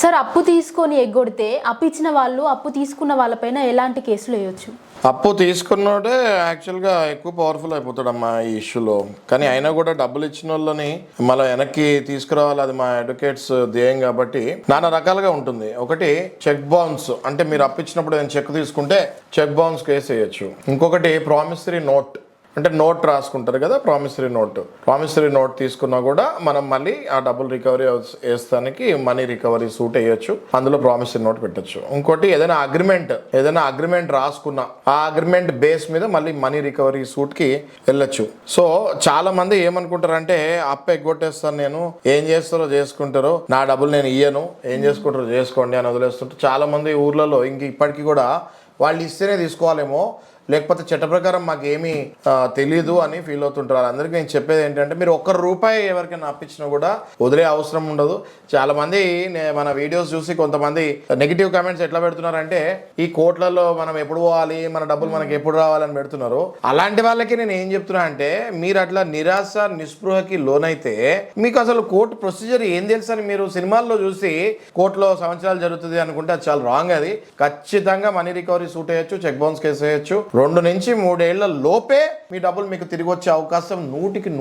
Sir అప్పు తీసుకొని ఎగ్గొడితే అప్పు ఇచ్చిన వాళ్ళు అప్పు తీసుకున్న వాళ్ళపైన ఎలాంటి కేసులు వేయొచ్చు? అప్పు తీసుకున్నోడే యాక్చువల్గా ఎక్కువ పవర్ఫుల్ అయిపోతాడమ్మా ఈ ఇష్యూలో. కానీ అయినా కూడా డబ్బులు ఇచ్చిన వాళ్ళని మళ్ళీ వెనక్కి తీసుకురావాలి, అది మా అడ్వకేట్స్ ధ్యేయం. కాబట్టి నానా రకాలుగా ఉంటుంది. ఒకటి చెక్ బౌన్స్, అంటే మీరు అప్పు ఇచ్చినప్పుడు నేను చెక్ తీసుకుంటే చెక్ బౌన్స్ కేసు వేయచ్చు. ఇంకొకటి ప్రామిసరీ నోట్, అంటే నోట్ రాసుకుంటారు కదా, ప్రామిసరీ నోట్ తీసుకున్నా కూడా మనం మళ్ళీ ఆ డబ్బులు రికవరీ వేస్తానికి మనీ రికవరీ సూట్ వేయచ్చు, అందులో ప్రామిసరీ నోట్ పెట్టచ్చు. ఇంకోటి ఏదైనా అగ్రిమెంట్ రాసుకున్నా ఆ అగ్రిమెంట్ బేస్ మీద మళ్ళీ మనీ రికవరీ సూట్ కి వెళ్ళొచ్చు. సో చాలా మంది ఏమనుకుంటారంటే అప్పు ఎగ్గొట్టేస్తాను నేను, ఏం చేస్తారో చేసుకుంటారో, నా డబ్బులు నేను ఇయ్యను, ఏం చేసుకుంటారో చేసుకోండి అని వదిలేస్తుంటారు. చాలా మంది ఊర్లలో ఇంక ఇప్పటికీ కూడా వాళ్ళు ఇస్తేనే తీసుకోవాలేమో, లేకపోతే చట్ట ప్రకారం మాకు ఏమీ తెలియదు అని ఫీల్ అవుతుంటారు. అందరికీ నేను చెప్పేది ఏంటంటే, మీరు ₹1 ఎవరికైనా అప్పించినా కూడా వదిలే అవసరం ఉండదు. చాలా మంది మన వీడియోస్ చూసి కొంతమంది నెగిటివ్ కామెంట్స్ ఎట్లా పెడుతున్నారంటే, ఈ కోర్టులలో మనం ఎప్పుడు పోవాలి, మన డబ్బులు మనకి ఎప్పుడు రావాలని పెడుతున్నారు. అలాంటి వాళ్ళకి నేను ఏం చెప్తున్నా అంటే, మీరు అట్లా నిరాశ నిస్పృహకి లోనైతే మీకు అసలు కోర్టు ప్రొసీజర్ ఏం తెలుసు అని మీరు సినిమాల్లో చూసి కోర్టులో సంవత్సరాలు జరుగుతుంది అనుకుంటే అది చాలా రాంగ్. అది ఖచ్చితంగా మనీ రికవరీ సూట్ వేయచ్చు, చెక్ బౌన్స్ కేసు వేయచ్చు. 2 నుంచి 3 ఏళ్ల లోపే మీ డబ్బులు మీకు తిరిగి వచ్చే అవకాశం 100%